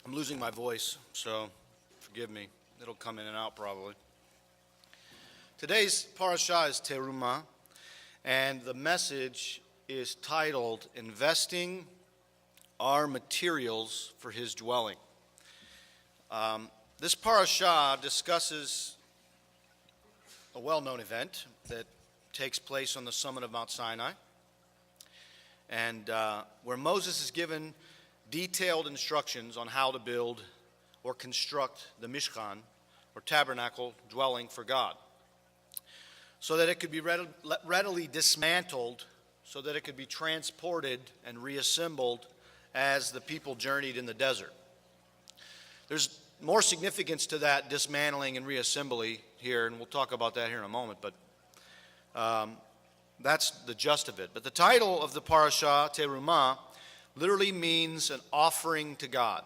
I'm losing my voice, so forgive me. It'll come in and out probably. Today's parashah is Terumah, and the message is titled, Investing Our Materials for His Dwelling. This parashah discusses a well-known event that takes place on the summit of Mount Sinai, and where Moses is given detailed instructions on how to build or construct the Mishkan, or tabernacle dwelling for God, so that it could be readily dismantled, so that it could be transported and reassembled as the people journeyed in the desert. There's more significance to that dismantling and reassembly here, and we'll talk about that here in a moment, but that's the gist of it. But the title of the parashah, Terumah, literally means an offering to God.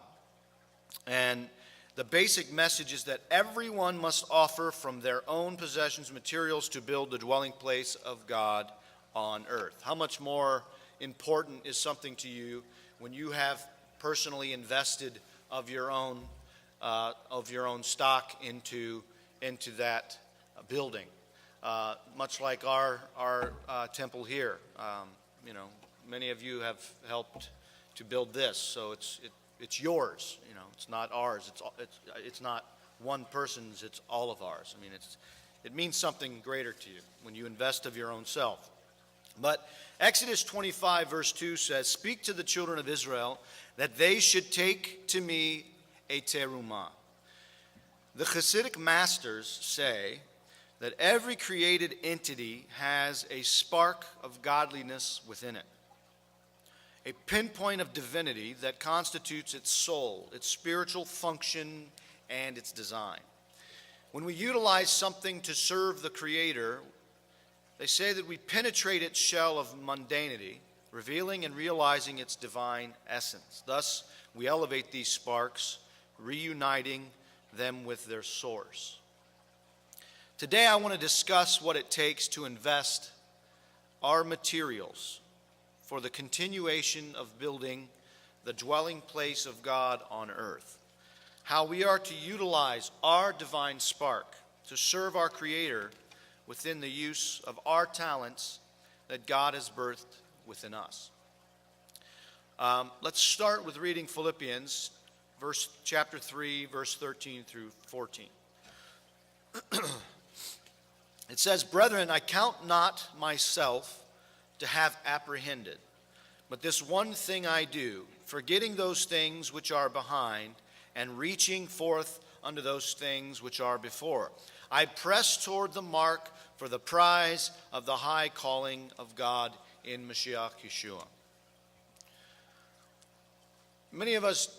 And the basic message is that everyone must offer from their own possessions materials to build the dwelling place of God on earth. How much more important is something to you when you have personally invested of your own stock into that building? Much like our temple here, many of you have helped to build this, so it's yours. It's not ours. It's not one person's. It's all of ours. I mean, it means something greater to you when you invest of your own self. But Exodus 25 verse 2 says, "Speak to the children of Israel that they should take to me a terumah." The Hasidic masters say that every created entity has a spark of godliness within it, a pinpoint of divinity that constitutes its soul, its spiritual function, and its design. When we utilize something to serve the Creator, they say that we penetrate its shell of mundanity, revealing and realizing its divine essence. Thus, we elevate these sparks, reuniting them with their source. Today, I want to discuss what it takes to invest our materials for the continuation of building the dwelling place of God on earth. How we are to utilize our divine spark to serve our Creator within the use of our talents that God has birthed within us. Let's start with reading Philippians chapter 3, verse 13 through 14. It says, "Brethren, I count not myself to have apprehended, but this one thing I do, forgetting those things which are behind, and reaching forth unto those things which are before. I press toward the mark for the prize of the high calling of God in Mashiach Yeshua." Many of us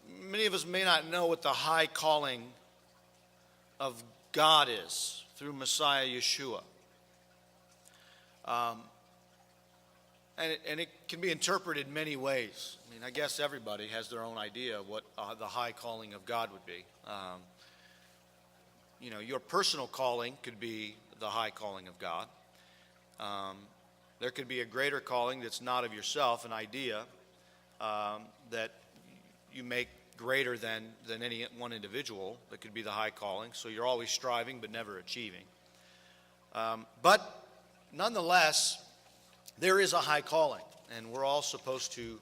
may not know what the high calling of God is through Messiah Yeshua. And it can be interpreted many ways. I mean, I guess everybody has their own idea of what the high calling of God would be. Your personal calling could be the high calling of God. There could be a greater calling that's not of yourself, an idea that you make greater than any one individual. That could be the high calling. So you're always striving but never achieving. But nonetheless, there is a high calling, and we're all supposed to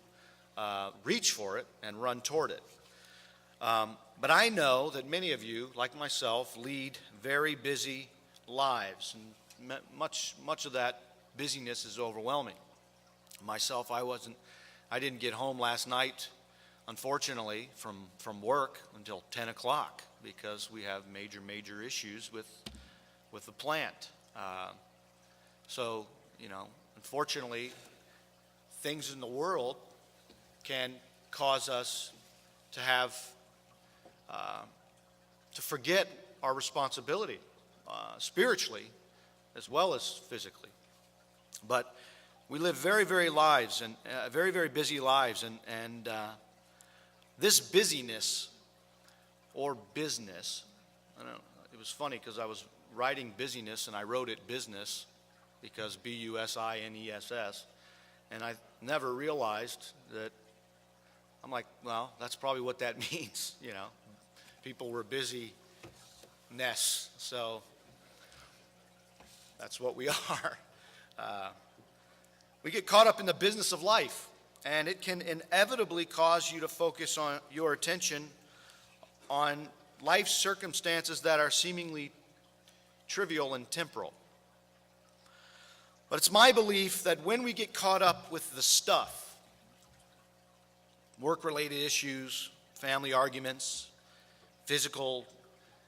reach for it and run toward it. But I know that many of you, like myself, lead very busy lives, and much of that busyness is overwhelming. Myself, I didn't get home last night, unfortunately, from work until 10 o'clock because we have major issues with the plant. So, unfortunately, things in the world can cause us to to forget our responsibility spiritually as well as physically. But we live very very busy lives, and this busyness or business, I don't know, it was funny because I was writing busyness and I wrote it business because business, And I never realized that. I'm like, well, that's probably what that means, you know. People were busy nests, so that's what we are. We get caught up in the business of life, and it can inevitably cause you to focus on your attention on life circumstances that are seemingly trivial and temporal. But it's my belief that when we get caught up with the stuff, work-related issues, family arguments, physical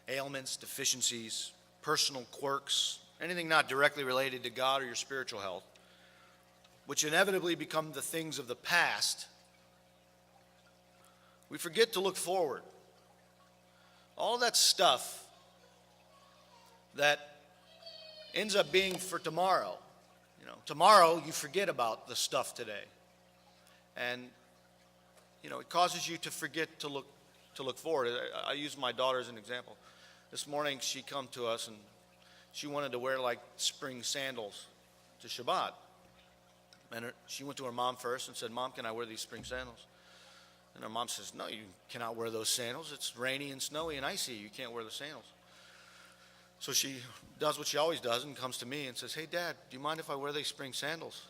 ailments, deficiencies, personal quirks, anything not directly related to God or your spiritual health, which inevitably become the things of the past, we forget to look forward. All that stuff that ends up being for tomorrow. You know, tomorrow you forget about the stuff today. And you know, it causes you to forget to look forward. I use my daughter as an example. This morning she come to us and she wanted to wear like spring sandals to Shabbat. And she went to her mom first and said, "Mom, can I wear these spring sandals?" And her mom says, "No, you cannot wear those sandals. It's rainy and snowy and icy. You can't wear the sandals." So she does what she always does and comes to me and says, "Hey, Dad, do you mind if I wear these spring sandals?"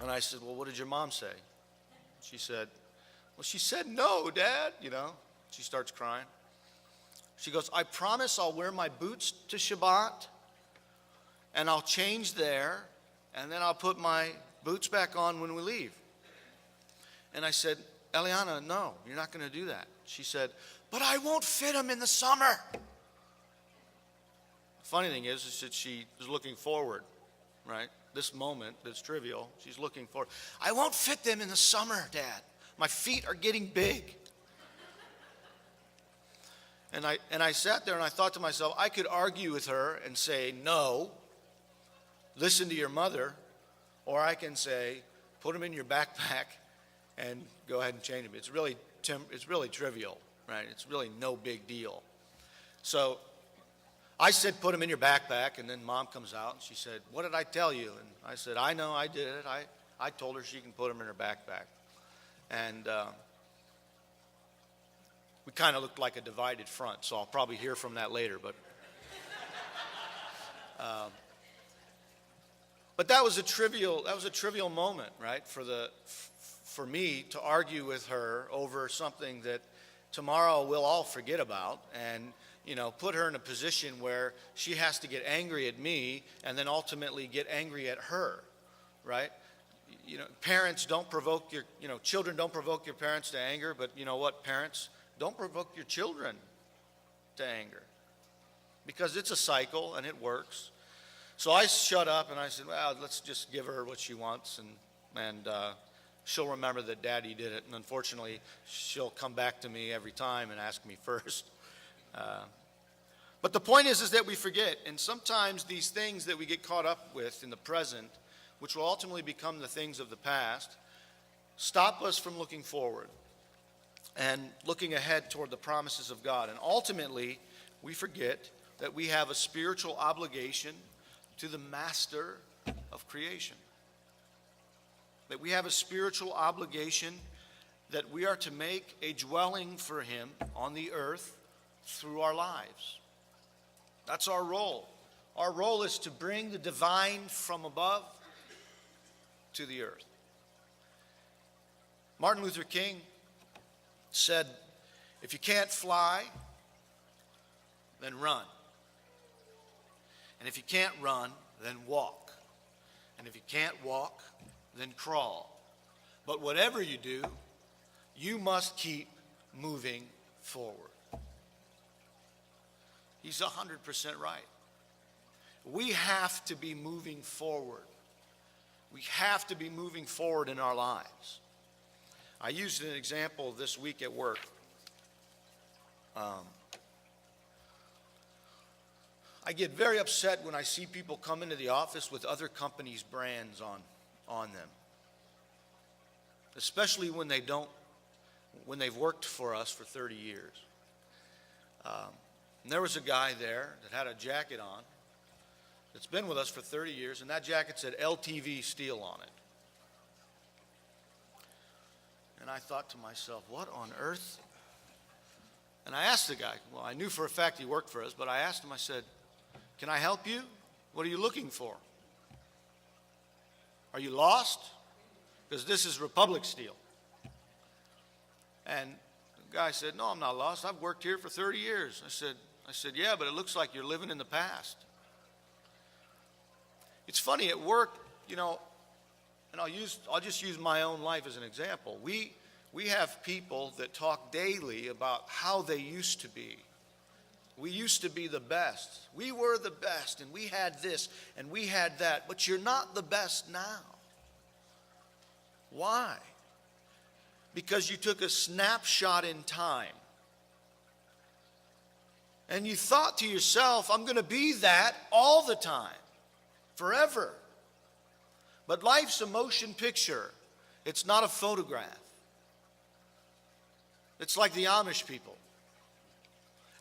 And I said, "Well, what did your mom say?" She said, "Well, she said no, Dad," you know. She starts crying. She goes, "I promise I'll wear my boots to Shabbat, and I'll change there, and then I'll put my boots back on when we leave." And I said, "Eliana, no, you're not going to do that." She said, "But I won't fit them in the summer." The funny thing is that she is looking forward, right? This moment that's trivial, she's looking forward. "I won't fit them in the summer, Dad. My feet are getting big." And I sat there and I thought to myself, I could argue with her and say, "No, listen to your mother," or I can say, "Put them in your backpack and go ahead and change them." It's really trivial, right? It's really no big deal. So I said, "Put them in your backpack," and then Mom comes out and she said, "What did I tell you?" And I said, "I know, I did it. I told her she can put them in her backpack." And we kind of looked like a divided front, so I'll probably hear from that later. But that was a trivial moment, right? For me to argue with her over something that tomorrow we'll all forget about, and you know, put her in a position where she has to get angry at me and then ultimately get angry at her, right? You know, parents don't provoke children don't provoke your parents to anger, but you know what, parents, don't provoke your children to anger, because it's a cycle and it works. So I shut up and I said, "Well, let's just give her what she wants, and she'll remember that Daddy did it." And unfortunately, she'll come back to me every time and ask me first. But the point is that we forget, and sometimes these things that we get caught up with in the present, which will ultimately become the things of the past, stop us from looking forward and looking ahead toward the promises of God. And ultimately, we forget that we have a spiritual obligation to the master of creation. That we have a spiritual obligation that we are to make a dwelling for him on the earth through our lives. That's our role. Our role is to bring the divine from above to the earth. Martin Luther King said, "If you can't fly, then run. And if you can't run, then walk. And if you can't walk, then crawl. But whatever you do, you must keep moving forward." He's 100% right. We have to be moving forward. We have to be moving forward in our lives. I used an example this week at work. I get very upset when I see people come into the office with other companies' brands on them, especially when they've worked for us for 30 years. And there was a guy there that had a jacket on that's been with us for 30 years, and that jacket said LTV Steel on it. And I thought to myself, what on earth? And I asked the guy, well, I knew for a fact he worked for us, but I asked him, I said, can I help you? What are you looking for? Are you lost? Because this is Republic steel. And the guy said, no, I'm not lost. I've worked here for 30 years. I said, yeah, but it looks like you're living in the past. It's funny, at work, you know, and I'll just use my own life as an example. We have people that talk daily about how they used to be. We used to be the best. We were the best, and we had this, and we had that. But you're not the best now. Why? Because you took a snapshot in time. And you thought to yourself, I'm going to be that all the time, forever. But life's a motion picture. It's not a photograph. It's like the Amish people.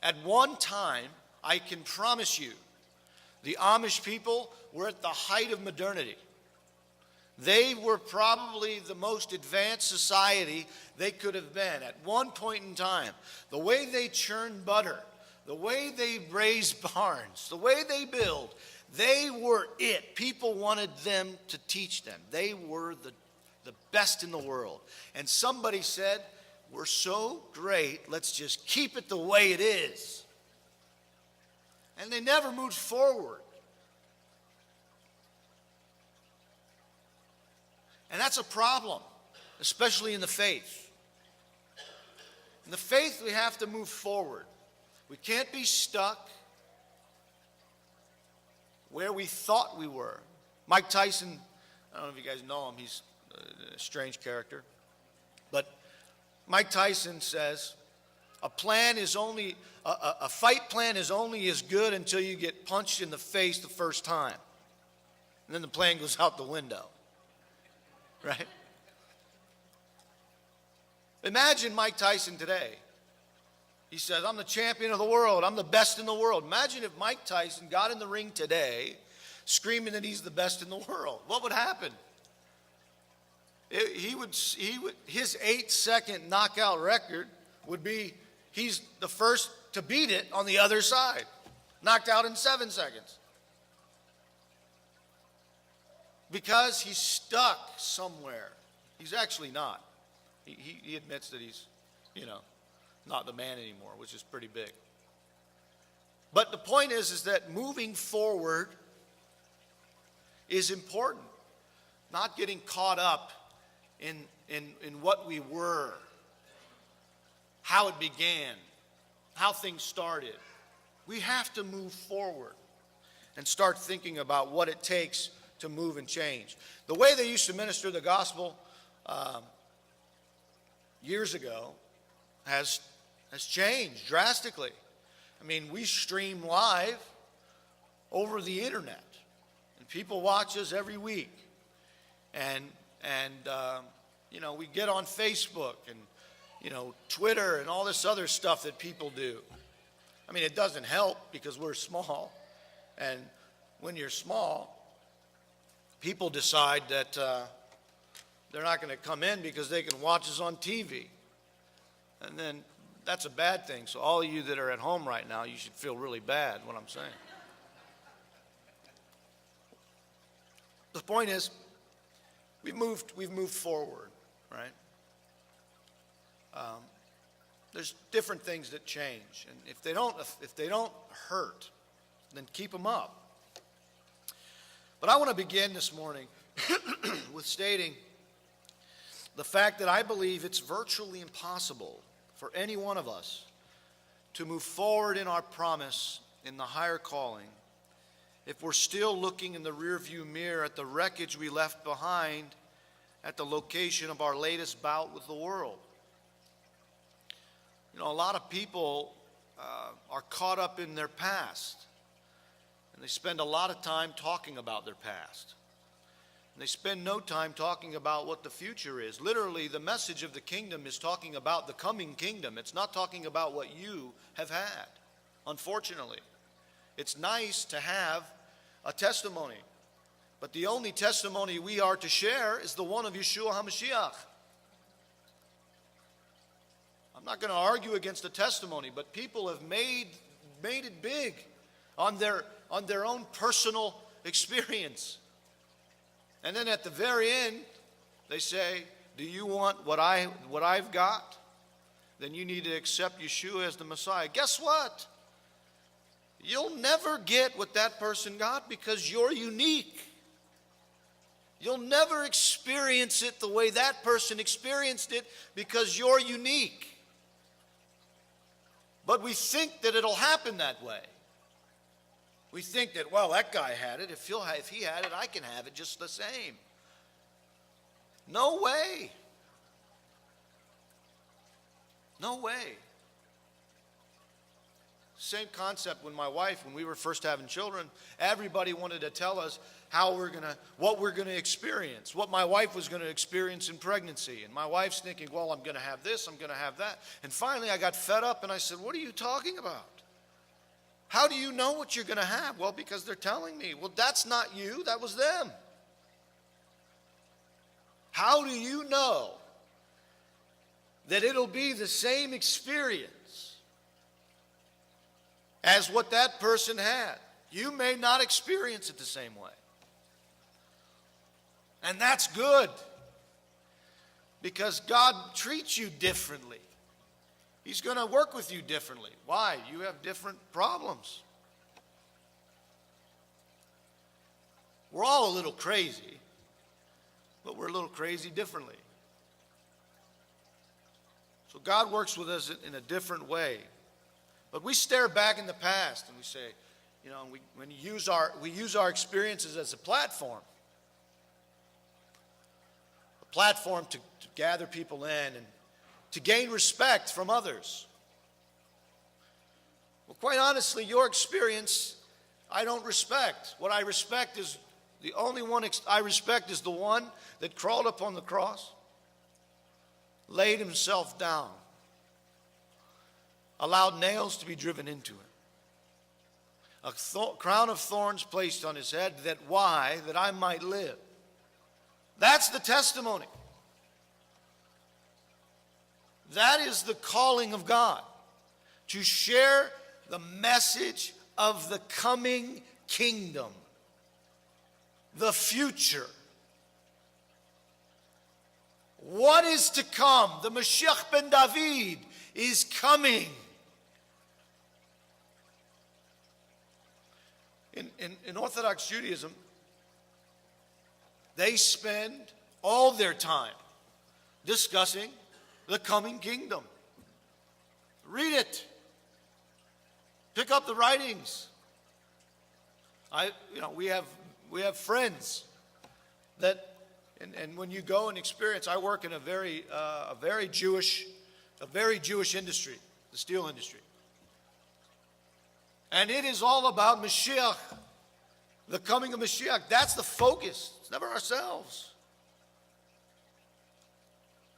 At one time, I can promise you, the Amish people were at the height of modernity. They were probably the most advanced society they could have been at one point in time. The way they churned butter, the way they raised barns, the way they build, they were it. People wanted them to teach them. They were the best in the world. And somebody said, we're so great, let's just keep it the way it is. And they never moved forward. And that's a problem, especially in the faith. In the faith, we have to move forward. We can't be stuck where we thought we were. Mike Tyson, I don't know if you guys know him, he's a strange character. But Mike Tyson says, a fight plan is only as good until you get punched in the face the first time. And then the plan goes out the window. Right? Imagine Mike Tyson today. He says, I'm the champion of the world. I'm the best in the world. Imagine if Mike Tyson got in the ring today screaming that he's the best in the world. What would happen? His 8-second knockout record would be he's the first to beat it on the other side. Knocked out in 7 seconds. Because he's stuck somewhere. He's actually not. He admits that he's, not the man anymore, which is pretty big. But the point is that moving forward is important. Not getting caught up in what we were, how it began, how things started. We have to move forward and start thinking about what it takes to move and change. The way they used to minister the gospel years ago has changed drastically. I mean, we stream live over the internet, and people watch us every week. And we get on Facebook and, Twitter and all this other stuff that people do. I mean, it doesn't help because we're small. And when you're small, people decide that they're not going to come in because they can watch us on TV. And then that's a bad thing. So all of you that are at home right now, you should feel really bad, what I'm saying. The point is, we've moved forward, right? There's different things that change, and if they don't hurt, then keep them up. But I want to begin this morning with stating the fact that I believe it's virtually impossible for any one of us to move forward in our promise in the higher calling if we're still looking in the rearview mirror at the wreckage we left behind at the location of our latest bout with the world. A lot of people are caught up in their past, and they spend a lot of time talking about their past. And they spend no time talking about what the future is. Literally, the message of the kingdom is talking about the coming kingdom. It's not talking about what you have had, unfortunately. It's nice to have a testimony, but the only testimony we are to share is the one of Yeshua HaMashiach. not going to argue against the testimony, but people have made it big on their own personal experience. And then at the very end, they say, do you want what I've got? Then you need to accept Yeshua as the Messiah. Guess what? You'll never get what that person got because you're unique. You'll never experience it the way that person experienced it because you're unique. But we think that it'll happen that way. We think that, well, that guy had it. If he had it, I can have it just the same. No way. No way. Same concept when we were first having children, everybody wanted to tell us what we're gonna experience, what my wife was gonna experience in pregnancy. And my wife's thinking, well, I'm gonna have this, I'm gonna have that. And finally I got fed up and I said, what are you talking about? How do you know what you're gonna have? Well, because they're telling me. Well, that's not you, that was them. How do you know that it'll be the same experience as what that person had? You may not experience it the same way. And that's good, because God treats you differently. He's going to work with you differently. Why? You have different problems. We're all a little crazy, but we're a little crazy differently. So God works with us in a different way. But we stare back in the past and we say, we use our experiences as a platform to gather people in and to gain respect from others. Well, quite honestly, your experience, I don't respect. What I respect is, the only one I respect is the one that crawled up on the cross, laid himself down, allowed nails to be driven into him, a crown of thorns placed on his head, that I might live. That's the testimony. That is the calling of God, to share the message of the coming kingdom, the future. What is to come? The Mashiach ben David is coming. In Orthodox Judaism, they spend all their time discussing the coming kingdom. Read it. Pick up the writings. We have friends that, and when you go and experience, I work in a very Jewish industry, the steel industry. And it is all about Mashiach, the coming of Mashiach. That's the focus. It's never ourselves.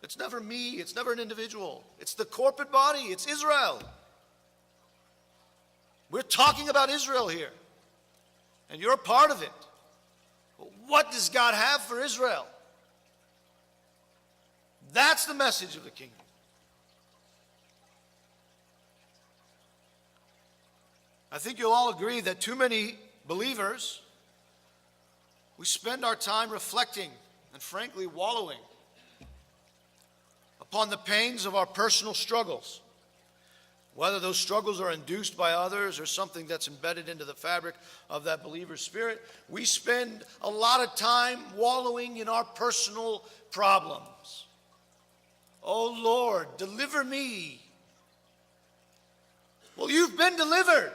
It's never me. It's never an individual. It's the corporate body. It's Israel. We're talking about Israel here. And you're a part of it. But what does God have for Israel? That's the message of the kingdom. I think you'll all agree that too many believers, we spend our time reflecting and frankly wallowing upon the pains of our personal struggles. Whether those struggles are induced by others or something that's embedded into the fabric of that believer's spirit, we spend a lot of time wallowing in our personal problems. Oh Lord, deliver me. Well, you've been delivered.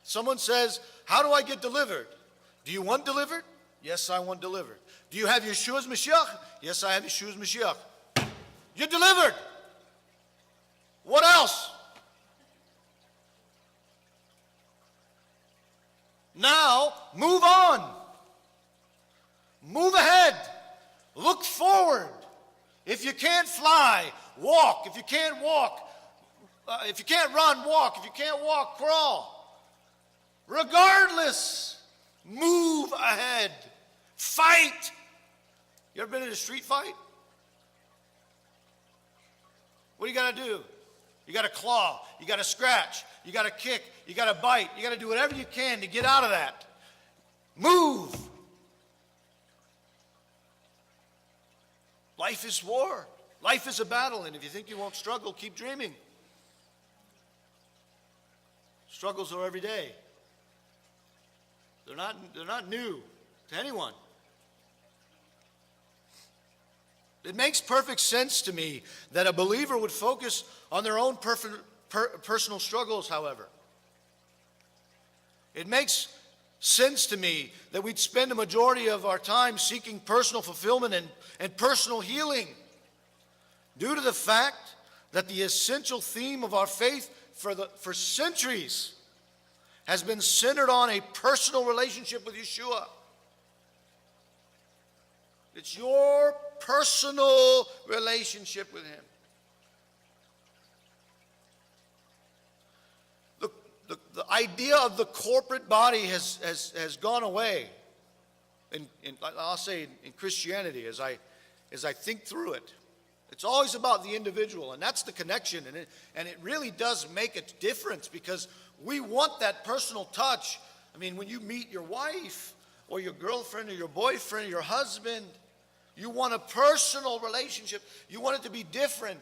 Someone says, how do I get delivered? Do you want delivered? Yes, I want delivered. Do you have Yeshua's Mashiach? Yes, I have Yeshua's Mashiach. You're delivered. What else? Now, move on. Move ahead. Look forward. If you can't fly, walk. If you can't walk, if you can't run, walk. If you can't walk, crawl. Regardless, move ahead. Fight You ever been in a street fight? What do you got to do? You got to claw. You got to scratch. You got to kick. You got to bite. You got to do whatever you can to get out of that. Move. Life is war. Life is a battle. And if you think you won't struggle, keep dreaming. Struggles are every day. They're not new to anyone. It makes perfect sense to me that a believer would focus on their own personal struggles, however. It makes sense to me that we'd spend a majority of our time seeking personal fulfillment and personal healing, due to the fact that the essential theme of our faith for centuries has been centered on a personal relationship with Yeshua. It's your personal relationship with Him. The idea of the corporate body has gone away. I'll say in Christianity, as I think through it. It's always about the individual, and that's the connection. And it really does make a difference, because we want that personal touch. I mean, when you meet your wife or your girlfriend or your boyfriend or your husband, you want a personal relationship. You want it to be different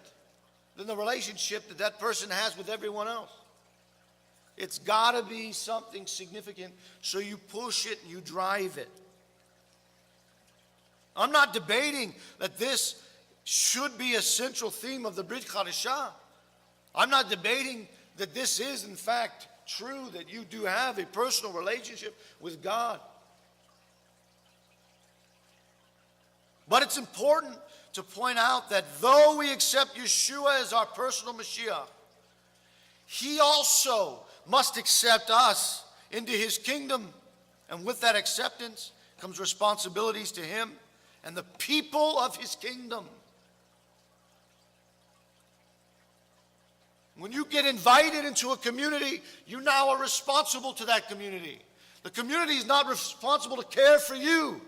than the relationship that that person has with everyone else. It's got to be something significant, so you push it and you drive it. I'm not debating that this should be a central theme of the Brit Chadashah. I'm not debating that this is, in fact, true, that you do have a personal relationship with God. But it's important to point out that though we accept Yeshua as our personal Mashiach, He also must accept us into His kingdom. And with that acceptance comes responsibilities to Him and the people of His kingdom. When you get invited into a community, you now are responsible to that community. The community is not responsible to care for you.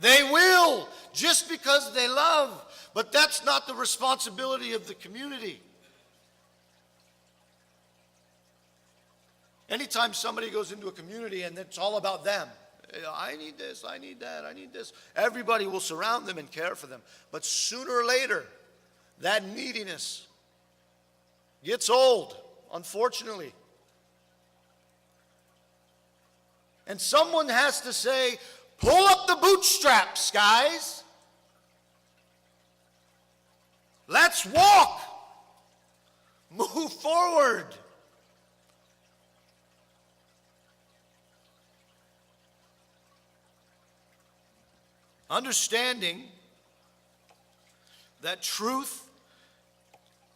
They will, just because they love, but that's not the responsibility of the community. Anytime somebody goes into a community and it's all about them, I need this, I need that, I need this, everybody will surround them and care for them. But sooner or later, that neediness gets old, unfortunately. And someone has to say, pull up the bootstraps, guys. Let's walk. Move forward. Understanding that truth,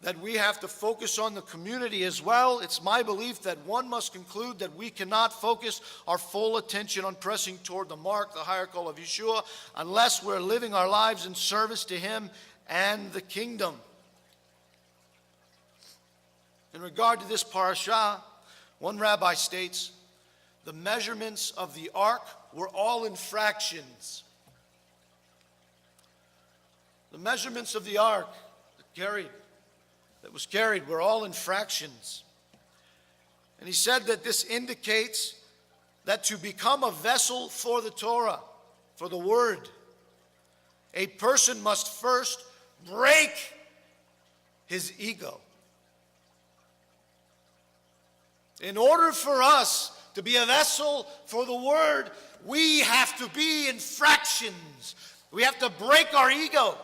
that we have to focus on the community as well, it's my belief that one must conclude that we cannot focus our full attention on pressing toward the mark, the higher call of Yeshua, unless we're living our lives in service to Him and the kingdom. In regard to this parashah, one rabbi states, the measurements of the ark were all in fractions. The measurements of the ark that was carried were all in fractions. And he said that this indicates that to become a vessel for the Torah, for the Word, a person must first break his ego. In order for us to be a vessel for the Word, we have to be in fractions. We have to break our ego.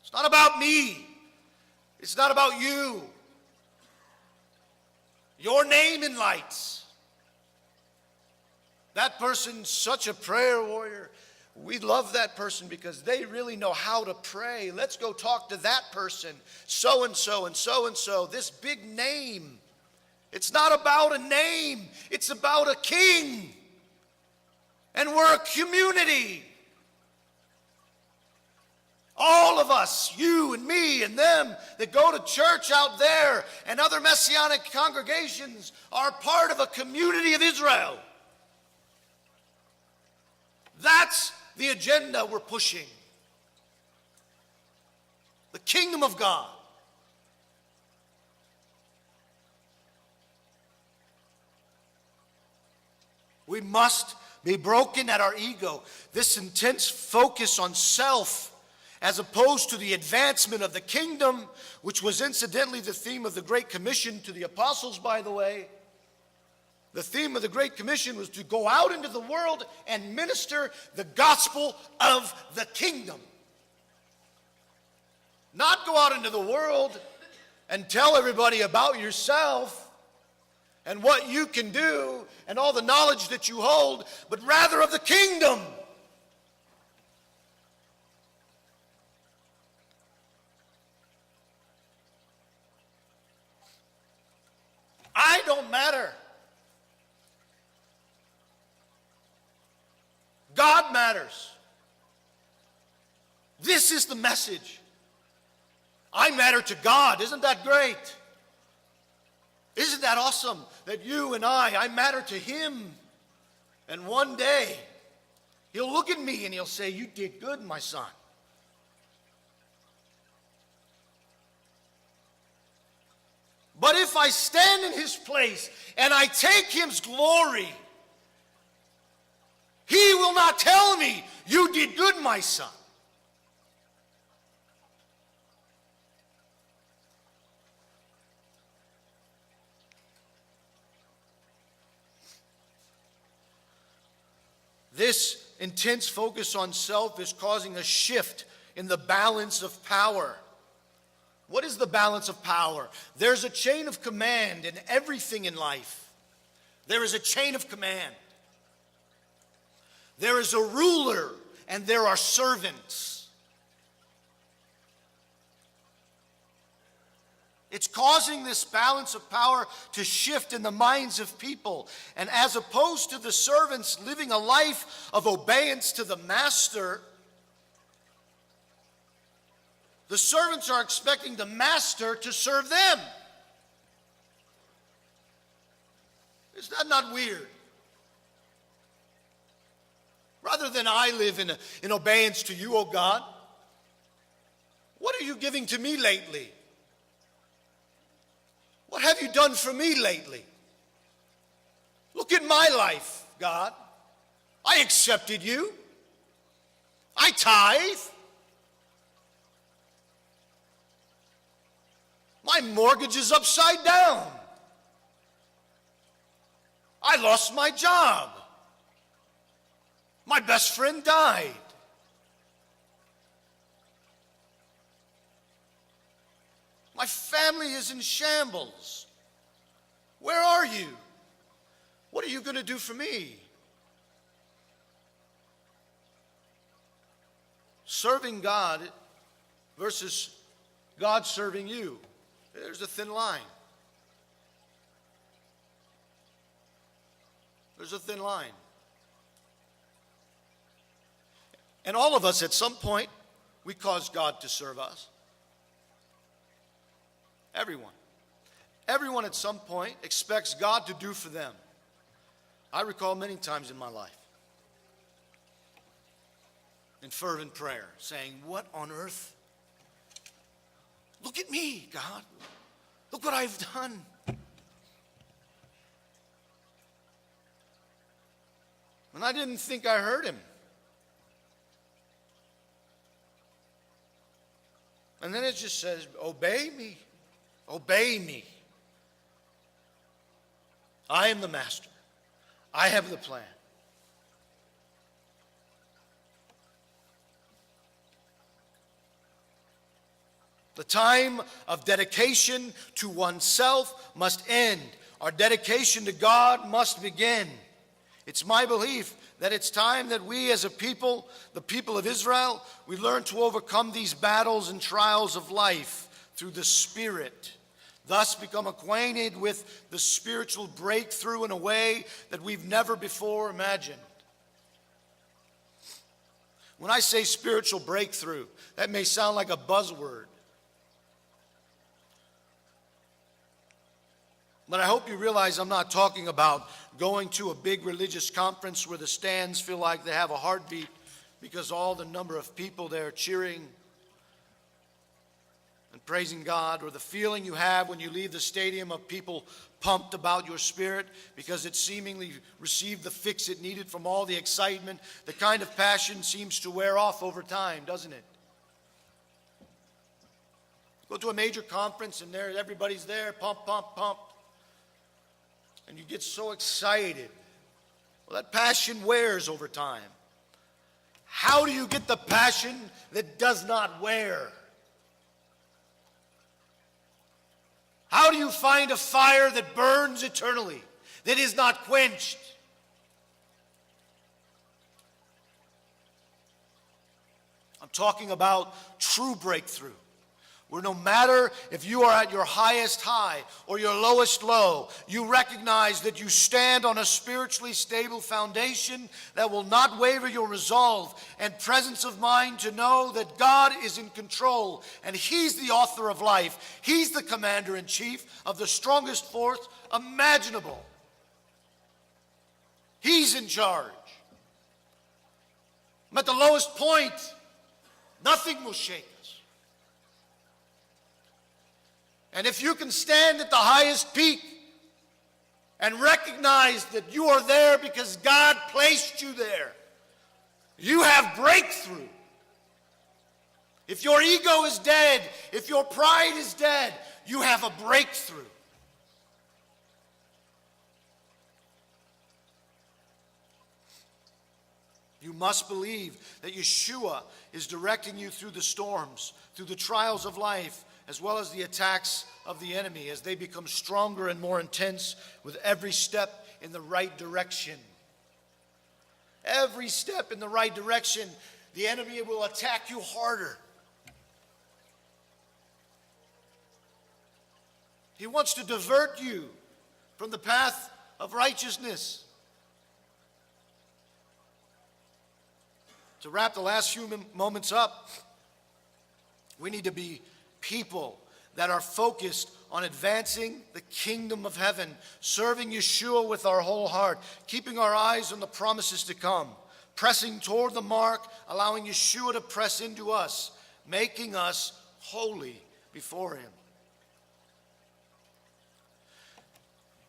It's not about me. It's not about you. Your name in lights. That person's such a prayer warrior. We love that person because they really know how to pray. Let's go talk to that person. So-and-so and so-and-so. This big name. It's not about a name. It's about a king. And we're a community. All of us, you and me and them that go to church out there and other Messianic congregations are part of a community of Israel. That's the agenda we're pushing. The kingdom of God. We must be broken at our ego. This intense focus on self as opposed to the advancement of the kingdom, which was incidentally the theme of the Great Commission to the apostles, by the way. The theme of the Great Commission was to go out into the world and minister the gospel of the kingdom. Not go out into the world and tell everybody about yourself and what you can do and all the knowledge that you hold, but rather of the kingdom. I don't matter. God matters. This is the message. I matter to God. Isn't that great? Isn't that awesome that you and I matter to Him? And one day, He'll look at me and He'll say, "You did good, my son." But if I stand in His place and I take His glory, He will not tell me, "You did good, my son." This intense focus on self is causing a shift in the balance of power. What is the balance of power? There's a chain of command in everything in life. There is a chain of command. There is a ruler and there are servants. It's causing this balance of power to shift in the minds of people. And as opposed to the servants living a life of obedience to the master, the servants are expecting the master to serve them. Is that not weird? Rather than I live in obedience to you, O God, what are you giving to me lately? What have you done for me lately? Look at my life, God. I accepted you. I tithe. My mortgage is upside down. I lost my job. My best friend died. My family is in shambles. Where are you? What are you going to do for me? Serving God versus God serving you. There's a thin line. There's a thin line. And all of us at some point, we cause God to serve us. Everyone. Everyone at some point expects God to do for them. I recall many times in my life, in fervent prayer, saying, "What on earth? Look at me, God. Look what I've done." And I didn't think I heard Him. And then it just says, "Obey me. Obey me. I am the master. I have the plan." The time of dedication to oneself must end. Our dedication to God must begin. It's my belief that it's time that we as a people, the people of Israel, we learn to overcome these battles and trials of life through the Spirit. Thus become acquainted with the spiritual breakthrough in a way that we've never before imagined. When I say spiritual breakthrough, that may sound like a buzzword. But I hope you realize I'm not talking about going to a big religious conference where the stands feel like they have a heartbeat because all the number of people there cheering and praising God, or the feeling you have when you leave the stadium of people pumped about your spirit because it seemingly received the fix it needed from all the excitement. The kind of passion seems to wear off over time, doesn't it? Go to a major conference and there everybody's there, pump, pump, pump. And you get so excited. Well, that passion wears over time. How do you get the passion that does not wear? How do you find a fire that burns eternally, that is not quenched? I'm talking about true breakthrough, where no matter if you are at your highest high or your lowest low, you recognize that you stand on a spiritually stable foundation that will not waver your resolve and presence of mind to know that God is in control and He's the author of life. He's the commander-in-chief of the strongest force imaginable. He's in charge. I'm at the lowest point. Nothing will shake us. And if you can stand at the highest peak and recognize that you are there because God placed you there, you have breakthrough. If your ego is dead, if your pride is dead, you have a breakthrough. You must believe that Yeshua is directing you through the storms, through the trials of life, as well as the attacks of the enemy as they become stronger and more intense with every step in the right direction. Every step in the right direction, the enemy will attack you harder. He wants to divert you from the path of righteousness. To wrap the last few moments up, we need to be people that are focused on advancing the kingdom of heaven, serving Yeshua with our whole heart, keeping our eyes on the promises to come, pressing toward the mark, allowing Yeshua to press into us, making us holy before Him.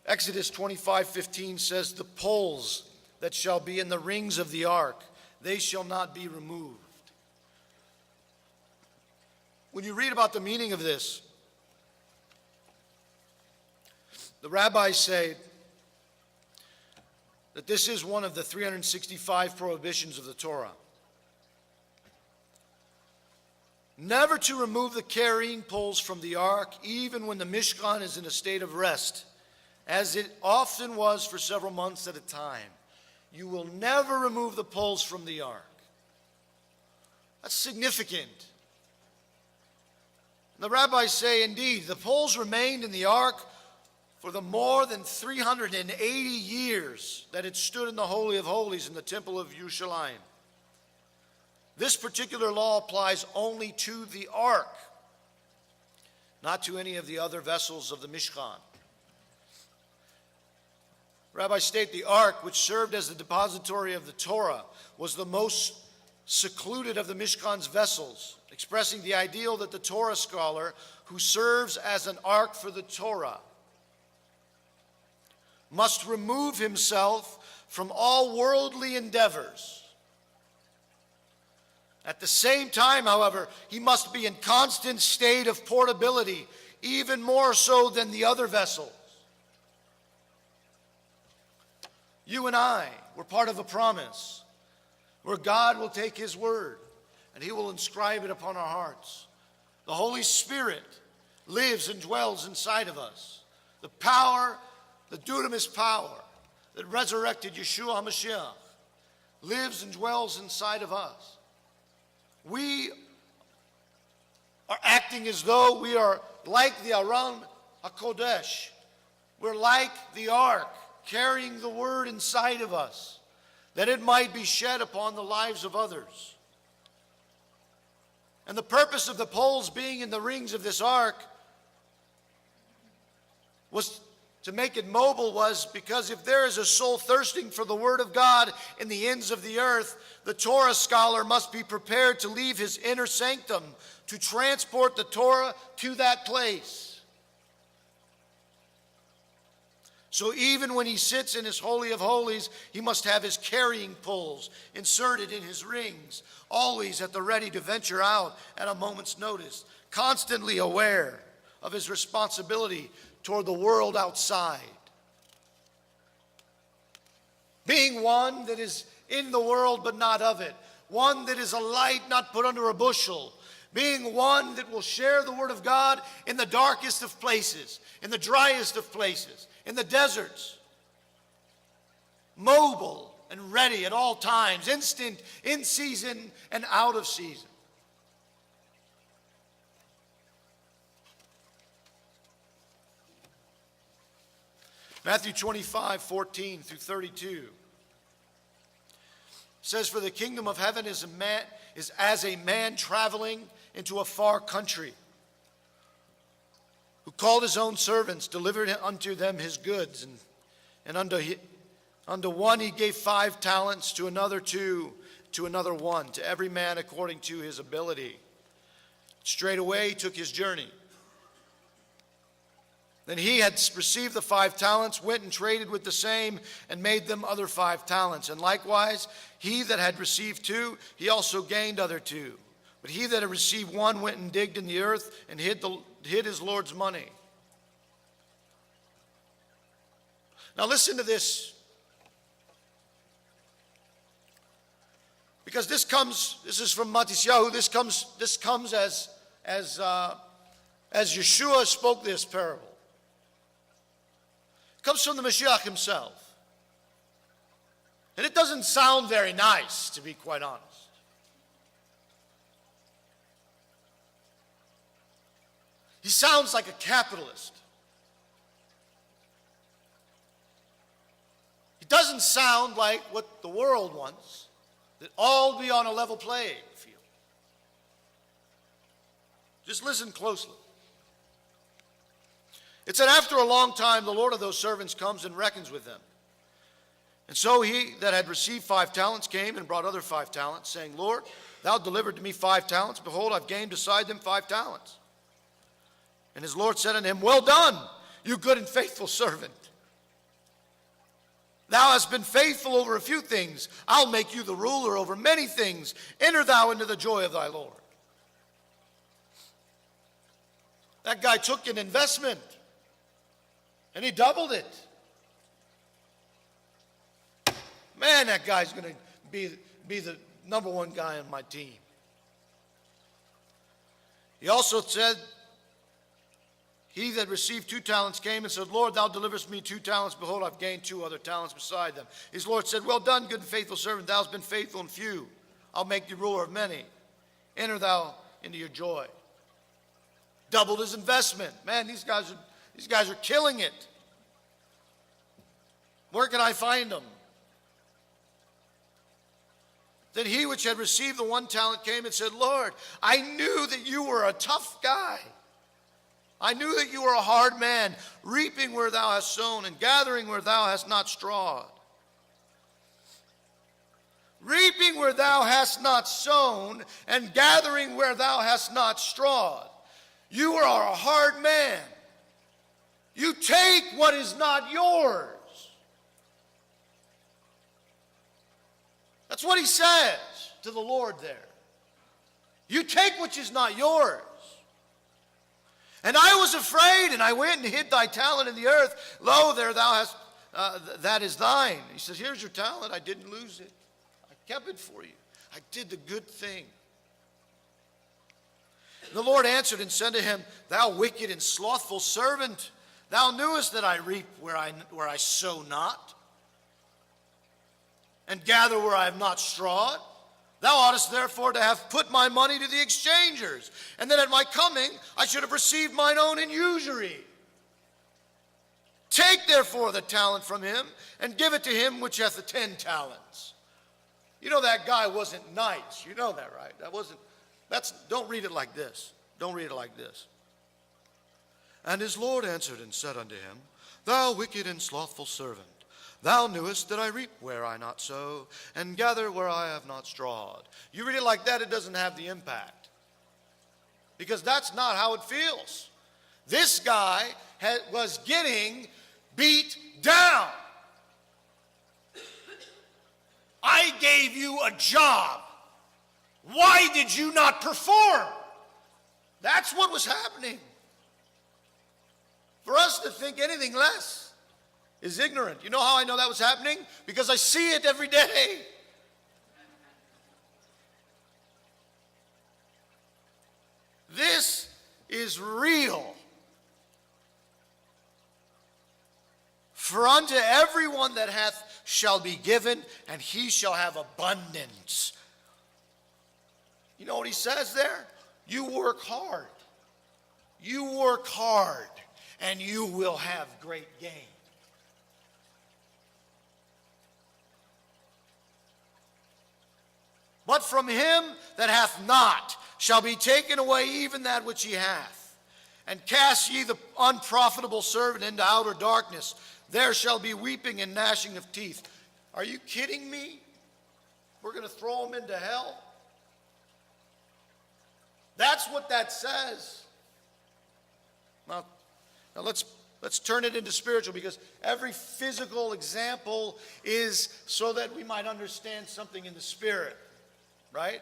Exodus 25:15 says, "The poles that shall be in the rings of the ark, they shall not be removed." When you read about the meaning of this, the rabbis say that this is one of the 365 prohibitions of the Torah. Never to remove the carrying poles from the ark, even when the Mishkan is in a state of rest, as it often was for several months at a time. You will never remove the poles from the ark. That's significant. The rabbis say, indeed, the poles remained in the ark for the more than 380 years that it stood in the Holy of Holies in the Temple of Yerushalayim. This particular law applies only to the ark, not to any of the other vessels of the Mishkan. Rabbis state the ark, which served as the depository of the Torah, was the most secluded of the Mishkan's vessels, expressing the ideal that the Torah scholar who serves as an ark for the Torah must remove himself from all worldly endeavors. At the same time, however, he must be in constant state of portability, even more so than the other vessels. You and I were part of a promise where God will take His word and He will inscribe it upon our hearts. The Holy Spirit lives and dwells inside of us. The power, the dunamis power that resurrected Yeshua HaMashiach lives and dwells inside of us. We are acting as though we are like the Aram HaKodesh. We're like the ark, carrying the word inside of us, that it might be shed upon the lives of others. And the purpose of the poles being in the rings of this ark was to make it mobile was because if there is a soul thirsting for the word of God in the ends of the earth, the Torah scholar must be prepared to leave his inner sanctum to transport the Torah to that place. So even when he sits in his Holy of Holies, he must have his carrying poles inserted in his rings, always at the ready to venture out at a moment's notice, constantly aware of his responsibility toward the world outside. Being one that is in the world but not of it, one that is a light not put under a bushel, being one that will share the word of God in the darkest of places, in the driest of places, in the deserts, mobile and ready at all times, instant, in season and out of season. Matthew 25:14 through 32 says, "For the kingdom of heaven is as a man traveling into a far country, who called his own servants, delivered unto them his goods, and unto one he gave 5 talents, to another 2, to another 1, to every man according to his ability. Straightway he took his journey. Then he had received the 5 talents, went and traded with the same, and made them other 5 talents. And likewise, he that had received 2, he also gained other 2. But he that had received 1 went and digged in the earth, and hid his Lord's money." Now listen to this. Because this is from Matisyahu, this comes as Yeshua spoke this parable. It comes from the Mashiach himself. And it doesn't sound very nice, to be quite honest. He sounds like a capitalist. He doesn't sound like what the world wants, that all be on a level playing field. Just listen closely. It said, "After a long time, the Lord of those servants comes and reckons with them. And so he that had received 5 talents came and brought other 5 talents, saying, Lord, thou delivered to me 5 talents. Behold, I've gained beside them 5 talents. And his Lord said unto him, Well done, you good and faithful servant. Thou hast been faithful over a few things. I'll make you the ruler over many things. Enter thou into the joy of thy Lord." That guy took an investment, and he doubled it. Man, that guy's going to be the number 1 guy on my team. He also said, he that received 2 talents came and said, Lord, thou deliverest me 2 talents. Behold, I've gained 2 other talents beside them. His Lord said, Well done, good and faithful servant. Thou hast been faithful in few. I'll make thee ruler of many. Enter thou into your joy. Doubled his investment. Man, these guys are killing it. Where can I find them? Then he which had received the 1 talent came and said, Lord, I knew that you were a tough guy. I knew that you were a hard man, reaping where thou hast sown and gathering where thou hast not strawed. Reaping where thou hast not sown and gathering where thou hast not strawed. You are a hard man. You take what is not yours. That's what he says to the Lord there. You take which is not yours. And I was afraid, and I went and hid thy talent in the earth. Lo, there thou hast, that is thine. He says, here's your talent. I didn't lose it. I kept it for you. I did the good thing. And the Lord answered and said to him, Thou wicked and slothful servant, thou knewest that I reap where I sow not, and gather where I have not strawed. Thou oughtest therefore to have put my money to the exchangers, and that at my coming I should have received mine own in usury. Take therefore the talent from him, and give it to him which hath the 10 talents. You know that guy wasn't nice. You know that, right? Don't read it like this. Don't read it like this. And his Lord answered and said unto him, Thou wicked and slothful servant, thou knewest that I reap where I not sow, and gather where I have not strawed. You read it like that, it doesn't have the impact. Because that's not how it feels. This guy was getting beat down. I gave you a job. Why did you not perform? That's what was happening. For us to think anything less is ignorant. You know how I know that was happening? Because I see it every day. This is real. For unto everyone that hath shall be given, and he shall have abundance. You know what he says there? You work hard. You work hard, and you will have great gain. But from him that hath not shall be taken away even that which he hath. And cast ye the unprofitable servant into outer darkness. There shall be weeping and gnashing of teeth. Are you kidding me? We're going to throw him into hell? That's what that says. Now let's turn it into spiritual, because every physical example is so that we might understand something in the spirit, right?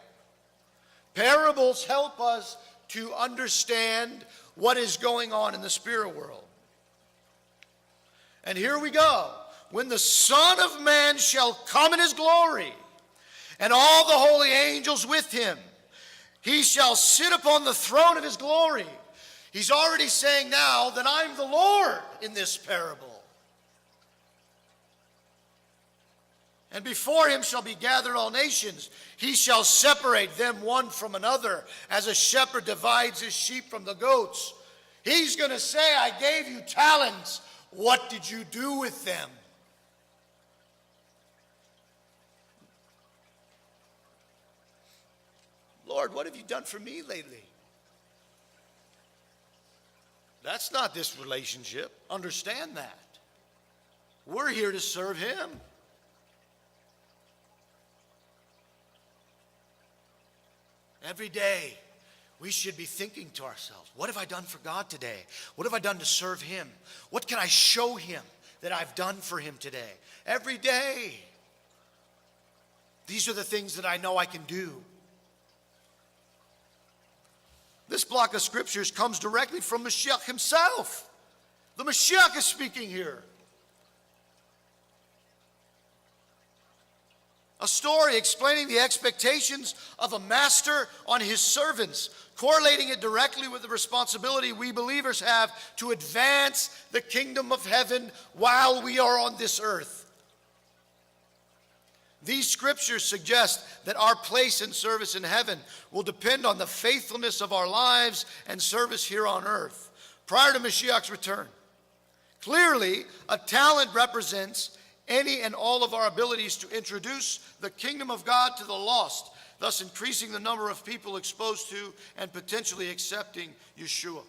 Parables help us to understand what is going on in the spirit world. And here we go. When the Son of Man shall come in his glory, and all the holy angels with him, he shall sit upon the throne of his glory. He's already saying now that I'm the Lord in this parable. And before him shall be gathered all nations. He shall separate them one from another, as a shepherd divides his sheep from the goats. He's going to say, I gave you talents. What did you do with them? Lord, what have you done for me lately? That's not this relationship. Understand that. We're here to serve him. Every day, we should be thinking to ourselves, what have I done for God today? What have I done to serve him? What can I show him that I've done for him today? Every day. These are the things that I know I can do. This block of scriptures comes directly from Mashiach himself. The Mashiach is speaking here. A story explaining the expectations of a master on his servants, correlating it directly with the responsibility we believers have to advance the kingdom of heaven while we are on this earth. These scriptures suggest that our place and service in heaven will depend on the faithfulness of our lives and service here on earth prior to Mashiach's return. Clearly, a talent represents any and all of our abilities to introduce the kingdom of God to the lost, thus increasing the number of people exposed to and potentially accepting Yeshua.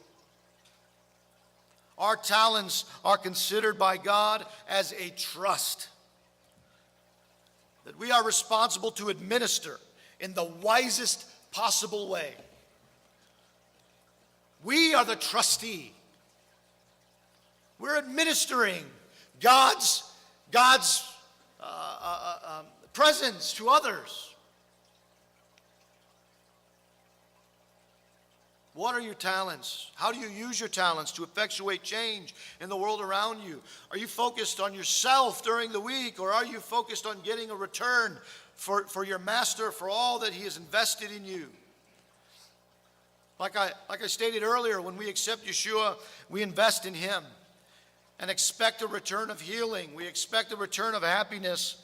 Our talents are considered by God as a trust that we are responsible to administer in the wisest possible way. We are the trustee. We're administering God's presence to others. What are your talents? How do you use your talents to effectuate change in the world around you? Are you focused on yourself during the week, or are you focused on getting a return for your master, for all that he has invested in you? Like I stated earlier, when we accept Yeshua, we invest in him and expect a return of healing. We expect a return of happiness.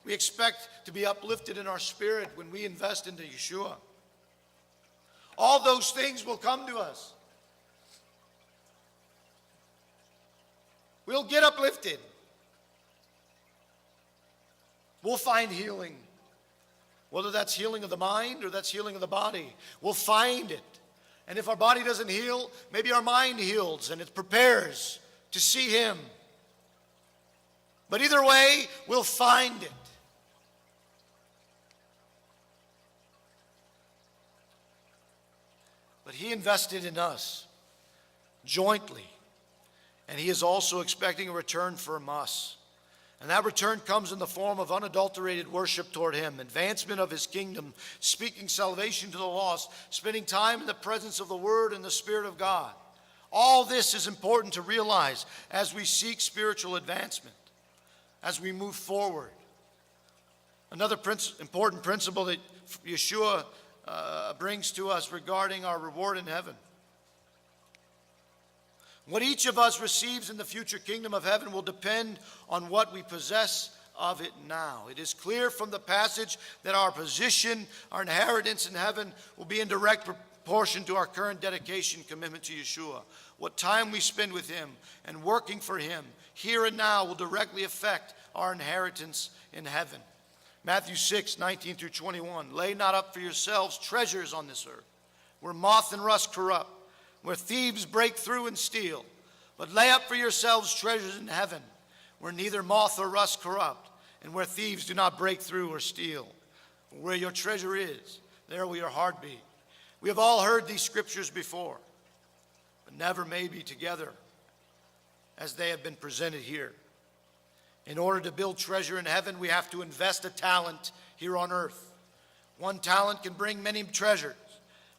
We expect to be uplifted in our spirit when we invest into Yeshua. All those things will come to us. We'll get uplifted. We'll find healing. Whether that's healing of the mind or that's healing of the body, we'll find it. And if our body doesn't heal, maybe our mind heals and it prepares to see him But either way, we'll find it. But he invested in us jointly, and he is also expecting a return from us. And that return comes in the form of unadulterated worship toward him, advancement of his kingdom, speaking salvation to the lost, spending time in the presence of the Word and the Spirit of God. All this is important to realize as we seek spiritual advancement, as we move forward. Another important principle that Yeshua brings to us regarding our reward in heaven. What each of us receives in the future kingdom of heaven will depend on what we possess of it now. It is clear from the passage that our position, our inheritance in heaven, will be in direct proportion to our current dedication, commitment to Yeshua. What time we spend with him and working for him here and now will directly affect our inheritance in heaven. Matthew 6:19 through 21. Lay not up for yourselves treasures on this earth, where moth and rust corrupt, where thieves break through and steal. But lay up for yourselves treasures in heaven, where neither moth or rust corrupt, and where thieves do not break through or steal. Where your treasure is, there will your heart be. We have all heard these scriptures before, but never maybe together as they have been presented here. In order to build treasure in heaven, we have to invest a talent here on earth. One talent can bring many treasures.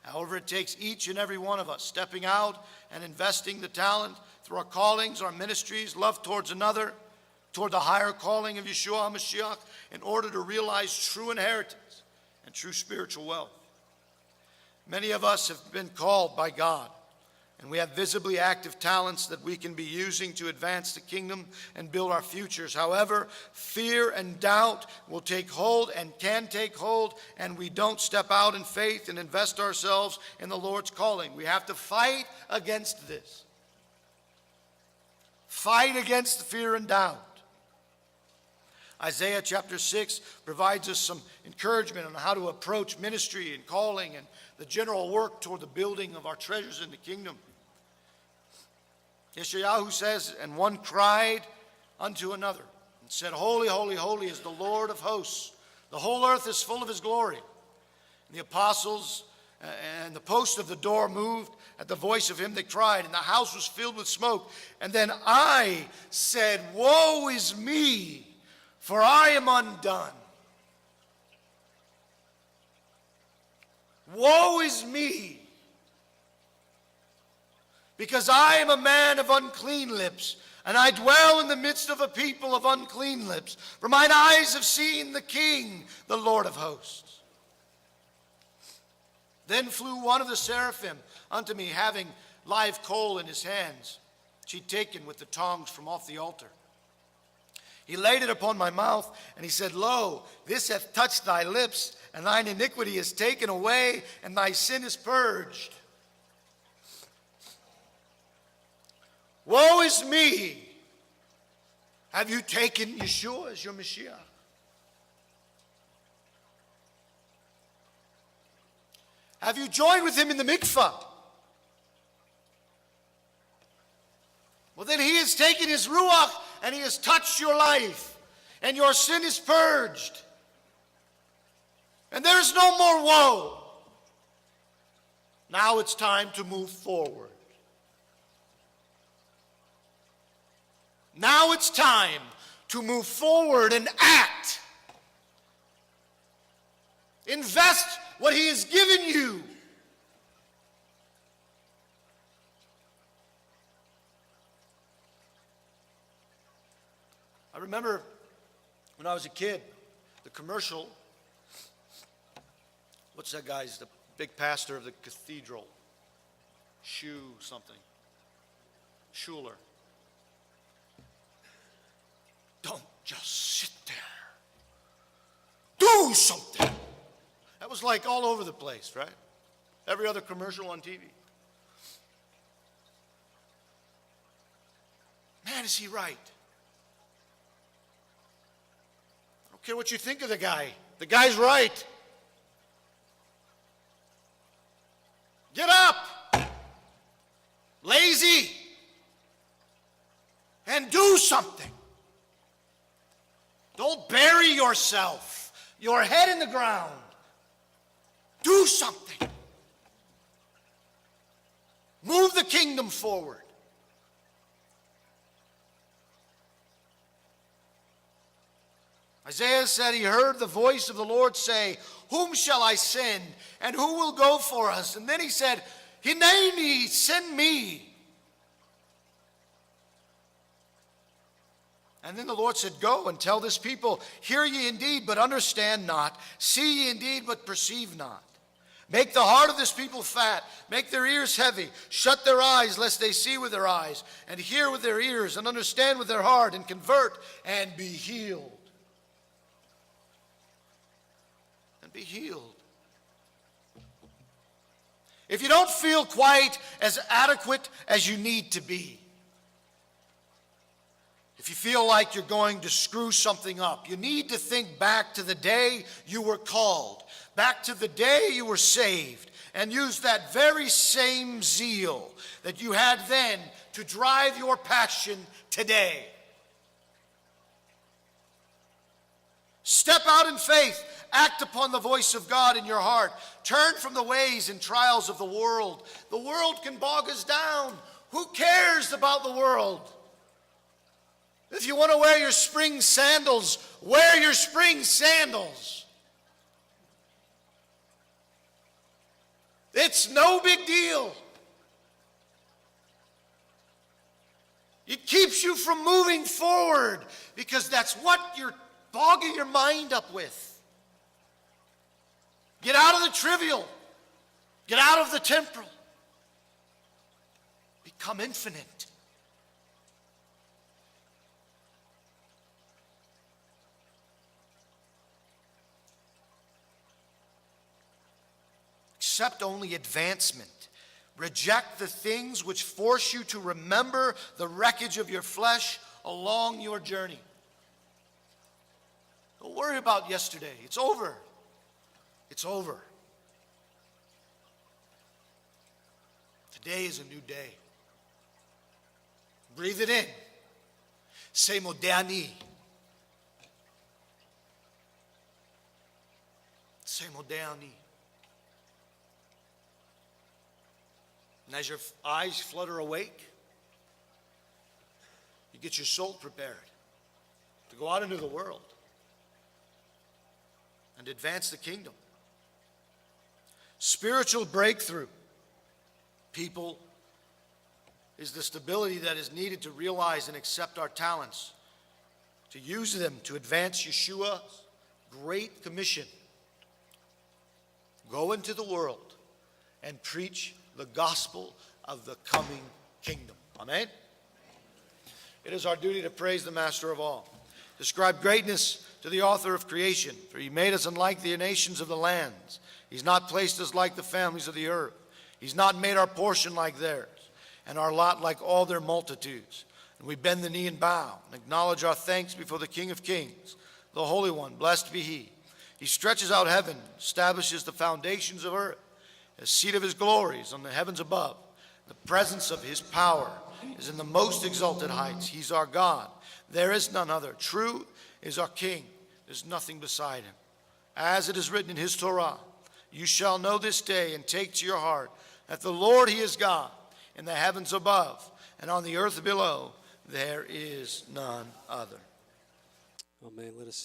However, it takes each and every one of us stepping out and investing the talent through our callings, our ministries, love towards another, toward the higher calling of Yeshua HaMashiach, in order to realize true inheritance and true spiritual wealth. Many of us have been called by God, and we have visibly active talents that we can be using to advance the kingdom and build our futures. However, fear and doubt will take hold and can take hold, and we don't step out in faith and invest ourselves in the Lord's calling. We have to fight against this. Fight against fear and doubt. Isaiah chapter 6 provides us some encouragement on how to approach ministry and calling and the general work toward the building of our treasures in the kingdom. Yeshayahu says, and one cried unto another and said, Holy, holy, holy is the Lord of hosts. The whole earth is full of his glory. And the apostles and the post of the door moved at the voice of him that cried, and the house was filled with smoke. And then I said, Woe is me, for I am undone. Woe is me, because I am a man of unclean lips, and I dwell in the midst of a people of unclean lips. For mine eyes have seen the King, the Lord of hosts. Then flew one of the seraphim unto me, having live coal in his hands, which he'd taken with the tongs from off the altar. He laid it upon my mouth, and he said, Lo, this hath touched thy lips, and thine iniquity is taken away, and thy sin is purged. Woe is me! Have you taken Yeshua as your Mashiach? Have you joined with him in the mikvah? Well, then he has taken his ruach and he has touched your life, and your sin is purged. And there is no more woe. Now it's time to move forward. Now it's time to move forward and act. Invest what he has given you. I remember when I was a kid, the commercial, what's that guy's, the big pastor of the cathedral? Schuler. Don't just sit there. Do something. That was like all over the place, right? Every other commercial on TV. Man, is he right? I don't care what you think of the guy. The guy's right. Get up, lazy, and do something. bury yourself, your head in the ground. Do something. Move the kingdom forward. Isaiah said he heard the voice of the Lord say, "Whom shall I send, and who will go for us?" And then he said, "Hineni, send me." And then the Lord said, "Go and tell this people, hear ye indeed, but understand not. See ye indeed, but perceive not. Make the heart of this people fat. Make their ears heavy. Shut their eyes, lest they see with their eyes, and hear with their ears, and understand with their heart, and convert, and be healed." And be healed. If you don't feel quite as adequate as you need to be, if you feel like you're going to screw something up, you need to think back to the day you were called, back to the day you were saved, and use that very same zeal that you had then to drive your passion today. Step out in faith. Act upon the voice of God in your heart. Turn from the ways and trials of the world. The world can bog us down. Who cares about the world? If you want to wear your spring sandals, wear your spring sandals. It's no big deal. It keeps you from moving forward because that's what you're bogging your mind up with. Get out of the trivial. Get out of the temporal. Become infinite. Accept only advancement. Reject the things which force you to remember the wreckage of your flesh along your journey. Don't worry about yesterday. It's over. It's over. Today is a new day. Breathe it in. Say moderni. Say moderni. And as your eyes flutter awake, you get your soul prepared to go out into the world and advance the kingdom. Spiritual breakthrough, people, is the stability that is needed to realize and accept our talents, to use them to advance Yeshua's great commission. Go into the world and preach the gospel of the coming kingdom. Amen? It is our duty to praise the Master of all. Describe greatness to the author of creation, for he made us unlike the nations of the lands. He's not placed us like the families of the earth. He's not made our portion like theirs, and our lot like all their multitudes. And we bend the knee and bow, and acknowledge our thanks before the King of kings, the Holy One, blessed be he. He stretches out heaven, establishes the foundations of earth. The seat of his glory is on the heavens above. The presence of his power is in the most exalted heights. He's our God. There is none other. True is our King. There's nothing beside him. As it is written in his Torah, you shall know this day and take to your heart that the Lord, he is God, in the heavens above and on the earth below. There is none other. Amen. Let us